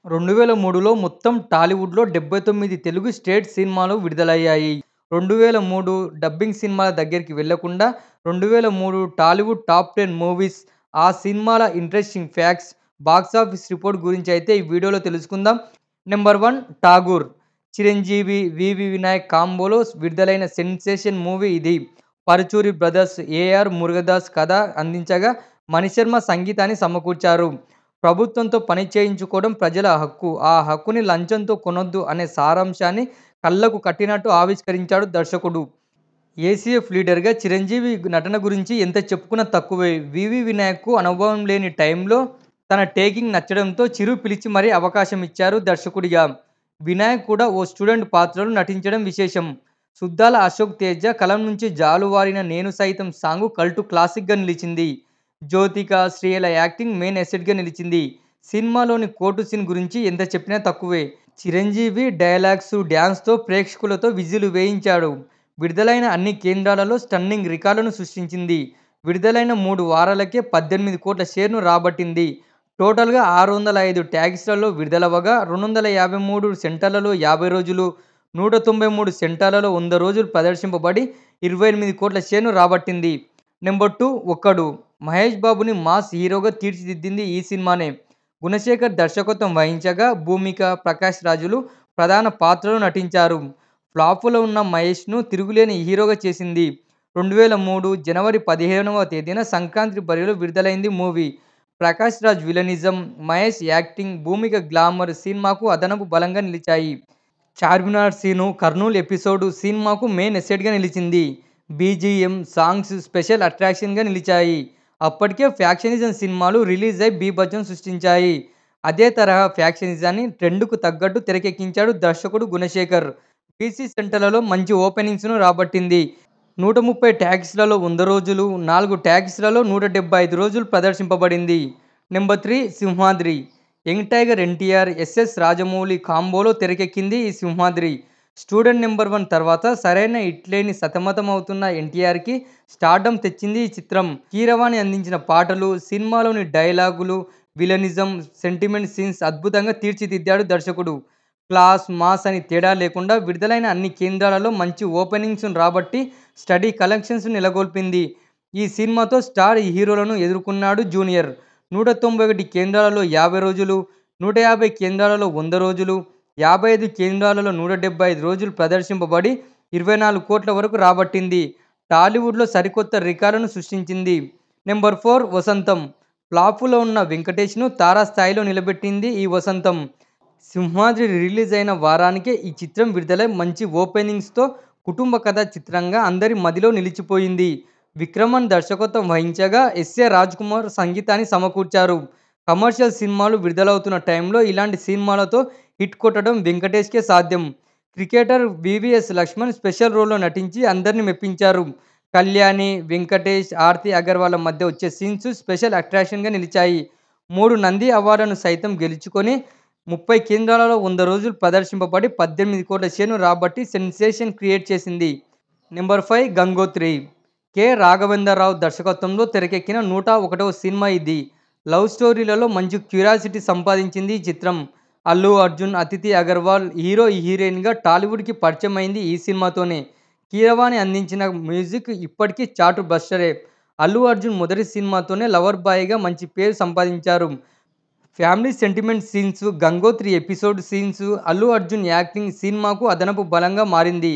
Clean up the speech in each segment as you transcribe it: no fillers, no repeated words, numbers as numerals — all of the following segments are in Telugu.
2003లో మొత్తం టాలీవుడ్‌లో 79 తెలుగు స్టేట్ సినిమాలు విడుదలయ్యాయి. 2003 డబ్బింగ్ సినిమాల దగ్గరికి వెళ్ళకుండా 2003 టాలీవుడ్ టాప్ 10 మూవీస్, ఆ సినిమాల ఇంట్రెస్టింగ్ ఫ్యాక్ట్స్, బాక్సాఫీస్ రిపోర్ట్ గురించైతే ఈ వీడియోలో తెలుసుకుందాం. నెంబర్ 1 'ఠాగూర్'. చిరంజీవి, వివి వినాయక్ కాంబోలో విడుదలైన సెన్సేషన్ మూవీ ఇది. పరుచూరి బ్రదర్స్, ఏఆర్ మురుగదాస్ కథ అందించగా, మణిశర్మ సంగీతాన్ని సమకూర్చారు. ప్రభుత్వంతో పని చేయించుకోవడం ప్రజల హక్కు. ఆ హక్కుని లంచంతో కొనొద్దు అనే సారాంశాన్ని కళ్ళకు కట్టినట్టు ఆవిష్కరించాడు దర్శకుడు. ఏసీఎఫ్ లీడర్‌గా చిరంజీవి నటన గురించి ఎంత చెప్పుకున్నా తక్కువే. వివి వినాయక్‌కు అనుభవం లేని టైంలో తన టేకింగ్ నచ్చడంతో చిరు పిలిచి మరీ అవకాశం ఇచ్చారు దర్శకుడిగా. వినాయక్ కూడా ఓ స్టూడెంట్ పాత్రలో నటించడం విశేషం. సుద్దాల అశోక్ తేజ కలం నుంచి జాలువారిన 'నేను సైతం' సాంగ్ కల్ట్ క్లాసిక్‌గా నిలిచింది. జ్యోతిక, శ్రియల యాక్టింగ్ మెయిన్ అసెట్‌గా నిలిచింది. సినిమాలోని కోర్టు సీన్ గురించి ఎంత చెప్పినా తక్కువే. చిరంజీవి డైలాగ్స్, డాన్స్‌తో ప్రేక్షకులతో విజిల్ వేయించాడు. విడుదలైన అన్ని కేంద్రాలలో స్టన్నింగ్ రికార్డులను సృష్టించింది. విడుదలైన 3 వారాలకే 18 కోట్ల షేర్‌ను రాబట్టింది. టోటల్‌గా 605 టాకీస్‌లలో విడుదలవ్వగా 253 సెంటర్లలో 50 రోజులు, 193 సెంటర్లలో 100 రోజులు ప్రదర్శింపబడి 28 కోట్ల షేర్‌ను రాబట్టింది. నెంబర్ 2 ఒక్కడు. మహేష్ బాబుని మాస్ హీరోగా తీర్చిదిద్దింది ఈ సినిమానే. గుణశేఖర్ దర్శకత్వం వహించగా, భూమిక, ప్రకాష్ రాజులు ప్రధాన పాత్రల్లో నటించారు. ఫ్లాపులో ఉన్న మహేష్‌ను తిరుగులేని హీరోగా చేసింది. 2003 జనవరి 15వ తేదీన సంక్రాంతి బరిలో విడుదలైంది movie. Prakash Raj villainism, Mahesh acting, Bhumika glamour సినిమాకు అదనపు బలంగా నిలిచాయి. చార్మినార్ సీను, కర్నూల్ ఎపిసోడ్ సినిమాకు మెయిన్ అసెట్‌గా నిలిచింది. బీజీఎం, సాంగ్స్ స్పెషల్ అట్రాక్షన్‌గా నిలిచాయి. అప్పటికే ఫ్యాక్షనిజం సినిమాలు రిలీజ్ అయి బీభత్సం సృష్టించాయి. అదే తరహా ఫ్యాక్షనిజాన్ని ట్రెండ్‌కు తగ్గట్టు తెరకెక్కించాడు దర్శకుడు గుణశేఖర్. బీసీ సెంటర్లలో మంచి ఓపెనింగ్స్‌ను రాబట్టింది. 130 టాకీస్‌లలో 100 రోజులు, 4 టాకీస్‌లలో 175 రోజులు ప్రదర్శింపబడింది. Number 3 Simhadri. Young tiger NTR, SS Rajamouli కాంబోలో తెరకెక్కింది ఈ సింహాద్రి. స్టూడెంట్ నెంబర్ 1 తర్వాత సరైన హిట్ లేని సతమతమవుతున్న ఎన్టీఆర్‌కి స్టార్డమ్ తెచ్చింది ఈ చిత్రం. కీరవాణి అందించిన పాటలు, సినిమాలోని డైలాగులు, విలనిజం, సెంటిమెంట్ సీన్స్ అద్భుతంగా తీర్చిదిద్దాడు దర్శకుడు. క్లాస్, మాస్ అని తేడా లేకుండా విడుదలైన అన్ని కేంద్రాలలో మంచి ఓపెనింగ్స్‌ను రాబట్టి స్టడీ కలెక్షన్స్ నెలకొల్పింది. ఈ సినిమాతో స్టార్ హీరోలను ఎదుర్కొన్నాడు జూనియర్. 191 కేంద్రాలలో 50 రోజులు, 150 కేంద్రాలలో 100 రోజులు, 55 కేంద్రాలలో 175 రోజులు ప్రదర్శింపబడి 24 కోట్ల వరకు రాబట్టింది. టాలీవుడ్‌లో సరికొత్త రికార్డును సృష్టించింది. నెంబర్ 4 వసంతం. ఫ్లాపులో ఉన్న వెంకటేష్‌ను తారాస్థాయిలో నిలబెట్టింది ఈ వసంతం. సింహాద్రి రిలీజ్ అయిన వారానికే ఈ చిత్రం విడుదలై మంచి ఓపెనింగ్స్‌తో కుటుంబ కథా చిత్రంగా అందరి మదిలో నిలిచిపోయింది. విక్రమన్ దర్శకత్వం వహించగా, ఎస్ఏ రాజ్‌కుమార్ సంగీతాన్ని సమకూర్చారు. కమర్షియల్ సినిమాలు విడుదలవుతున్న టైంలో ఇలాంటి సినిమాలతో హిట్ కొట్టడం వెంకటేష్‌కే సాధ్యం. క్రికెటర్ వీవీఎస్ లక్ష్మణ్ స్పెషల్ రోల్‌లో నటించి అందరిని మెప్పించారు. కళ్యాణి, వెంకటేష్, ఆర్తి అగర్వాల్‌ల మధ్య వచ్చే సీన్స్ స్పెషల్ అట్రాక్షన్‌గా నిలిచాయి. 3 నంది అవార్డులను సైతం గెలుచుకొని 30 కేంద్రాలలో 100 రోజులు ప్రదర్శింపబడి 18 కోట్ల షేర్‌ను రాబట్టి సెన్సేషన్ క్రియేట్ చేసింది. నెంబర్ 5 గంగోత్రి. కె. రాఘవేంద్రరావు దర్శకత్వంలో తెరకెక్కిన 101వ సినిమా ఇది. లవ్ స్టోరీలలో మంచి క్యూరియాసిటీ సంపాదించింది ఈ చిత్రం. అల్లు అర్జున్, అతిథి అగర్వాల్ హీరో, హీరోయిన్‌గా టాలీవుడ్‌కి పరిచయమైంది ఈ సినిమాతోనే. కీరవాణి అందించిన మ్యూజిక్ ఇప్పటికీ చార్ట్ బస్టరే. అల్లు అర్జున్ మొదటి సినిమాతోనే లవర్ బాయ్‌గా మంచి పేరు సంపాదించారు. Family sentiment scenes, Gangotri episode scenes, Allu Arjun acting సినిమాకు అదనపు బలంగా మారింది.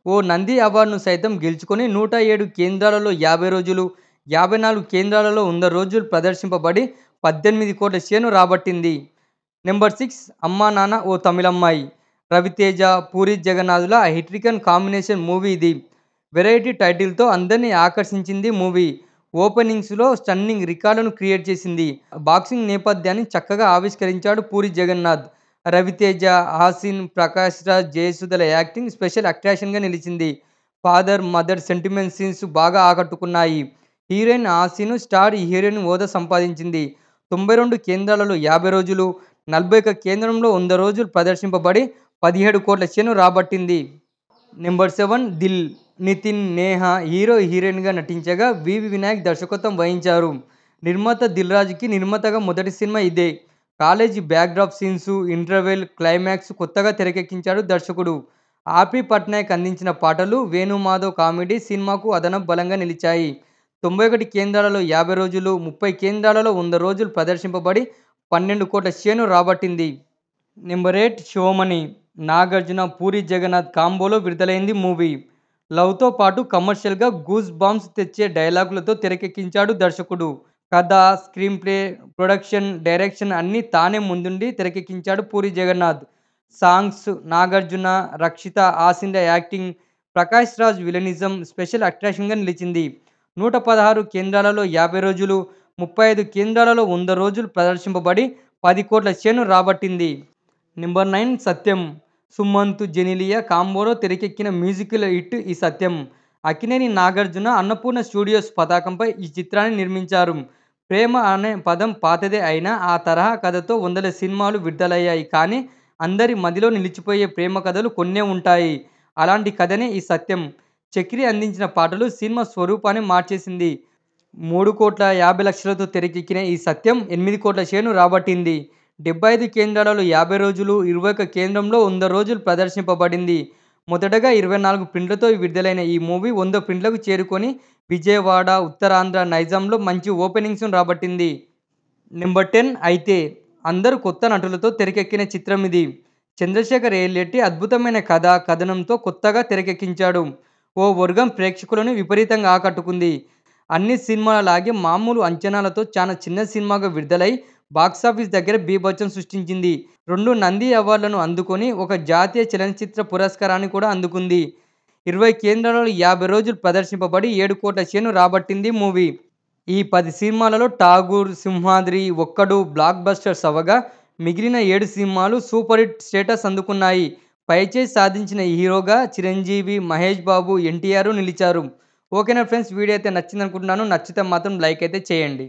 ఓ నంది అవార్డును సైతం గెలుచుకొని 107 కేంద్రాలలో 50 రోజులు, 54 కేంద్రాలలో 100 రోజులు ప్రదర్శింపబడి 18 కోట్ల షేర్‌ను రాబట్టింది. నెంబర్ 6 అమ్మా నాన్న ఓ తమిళమ్మాయి. రవితేజ, పూరి జగన్నాథ్‌ల హిట్రికన్ కాంబినేషన్ మూవీ ఇది. వెరైటీ టైటిల్‌తో అందరిని ఆకర్షించింది మూవీ. ఓపెనింగ్స్‌లో స్టన్నింగ్ రికార్డులను క్రియేట్ చేసింది. బాక్సింగ్ నేపథ్యాన్ని చక్కగా ఆవిష్కరించాడు పూరి జగన్నాథ్. రవితేజ, హాసిన్, ప్రకాష్ రాజ్, జయసుధల యాక్టింగ్ స్పెషల్ అట్రాక్షన్‌గా నిలిచింది. ఫాదర్, మదర్ సెంటిమెంట్ సీన్స్ బాగా ఆకట్టుకున్నాయి. హీరోయిన్ హాసిన్ స్టార్ హీరోయిన్ హోదా సంపాదించింది. 92 కేంద్రాలలో 50 రోజులు, 41 కేంద్రంలో 100 రోజులు ప్రదర్శింపబడి 17 కోట్ల షేర్‌ను రాబట్టింది. నెంబర్ 7 దిల్. నితిన్, నేహ హీరో, హీరోయిన్‌గా నటించగా వివి వినాయక్ దర్శకత్వం వహించారు. నిర్మాత దిల్ రాజుకి నిర్మాతగా మొదటి సినిమా ఇదే. College backdrop scenes, interval, climax కొత్తగా తెరకెక్కించాడు దర్శకుడు. ఆర్‌పీ పట్నాయక్ అందించిన పాటలు, వేణుమాధవ్ కామెడీ సినిమాకు అదనపు బలంగా నిలిచాయి. 91 కేంద్రాలలో 50 రోజులు, 30 కేంద్రాలలో 100 రోజులు ప్రదర్శింపబడి 12,00,00,000 షేర్‌ను రాబట్టింది. నెంబర్ 8 శివమణి. నాగార్జున, పూరి జగన్నాథ్ కాంబోలో విడుదలైంది మూవీ. లవ్‌తో పాటు కమర్షియల్‌గా గూస్ బంప్స్ తెచ్చే డైలాగులతో తెరకెక్కించాడు దర్శకుడు. కథ, స్క్రీన్ ప్లే, ప్రొడక్షన్, డైరెక్షన్ అన్నీ తానే ముందుండి తెరకెక్కించాడు పూరి జగన్నాథ్. సాంగ్స్, నాగార్జున, రక్షిత హాసింద acting, Prakash Raj villainism special అట్రాక్షన్‌గా నిలిచింది. 116 కేంద్రాలలో 50 రోజులు, 35 కేంద్రాలలో 100 రోజులు ప్రదర్శింపబడి 10,00,00,000 షేర్‌ను రాబట్టింది. నెంబర్ 9 సత్యం. సుమంత్, జెనెలియా కాంబోలో తెరకెక్కిన మ్యూజికల్ హిట్ ఈ సత్యం. అక్కినేని నాగార్జున, అన్నపూర్ణ స్టూడియోస్ పతాకంపై ఈ చిత్రాన్ని నిర్మించారు. ప్రేమ అనే పదం పాతదే అయినా ఆ తరహా కథతో వందల సినిమాలు విడుదలయ్యాయి. కానీ అందరి మదిలో నిలిచిపోయే ప్రేమ కథలు కొన్నే ఉంటాయి. అలాంటి కథనే ఈ సత్యం. చక్రి అందించిన పాటలు సినిమా స్వరూపాన్ని మార్చేసింది. 3,50,00,000తో తెరకెక్కిన ఈ సత్యం 8,00,00,000 షేర్‌ను రాబట్టింది. 75 కేంద్రాలలో 50 రోజులు, 21 కేంద్రంలో 100 రోజులు ప్రదర్శింపబడింది. మొదటగా 24 ప్రింట్లతో విడుదలైన ఈ మూవీ 100 ప్రింట్లకు చేరుకొని విజయవాడ, ఉత్తరాంధ్ర, నైజాంలో మంచి ఓపెనింగ్స్‌ను రాబట్టింది. నెంబర్ 10 అయితే. అందరూ కొత్త నటులతో తెరకెక్కిన చిత్రమిది. చంద్రశేఖర్ ఏలియట్టి అద్భుతమైన కథ, కథనంతో కొత్తగా తెరకెక్కించాడు. ఓ వర్గం ప్రేక్షకులను విపరీతంగా ఆకట్టుకుంది. అన్ని సినిమాలలాగే మామూలు అంచనాలతో చాలా చిన్న సినిమాగా విడుదలై బాక్సాఫీస్ దగ్గర బీభత్సం సృష్టించింది. 2 నంది అవార్డులను అందుకొని ఒక జాతీయ చలనచిత్ర పురస్కారాన్ని కూడా అందుకుంది. 20 కేంద్రాలలో 50 రోజులు ప్రదర్శింపబడి 7,00,00,000 షేర్‌ను రాబట్టింది మూవీ. ఈ 10 సినిమాలలో 'ఠాగూర్', 'సింహాద్రి', 'ఒక్కడు' బ్లాక్ బస్టర్స్ అవ్వగా మిగిలిన 7 సినిమాలు సూపర్ హిట్ స్టేటస్ అందుకున్నాయి. పైచేయి సాధించిన హీరోగా చిరంజీవి, మహేష్ బాబు, ఎన్టీఆర్ నిలిచారు. ఓకేనా ఫ్రెండ్స్, వీడియో అయితే నచ్చిందనుకుంటున్నాను. నచ్చితే మాత్రం లైక్ అయితే చేయండి.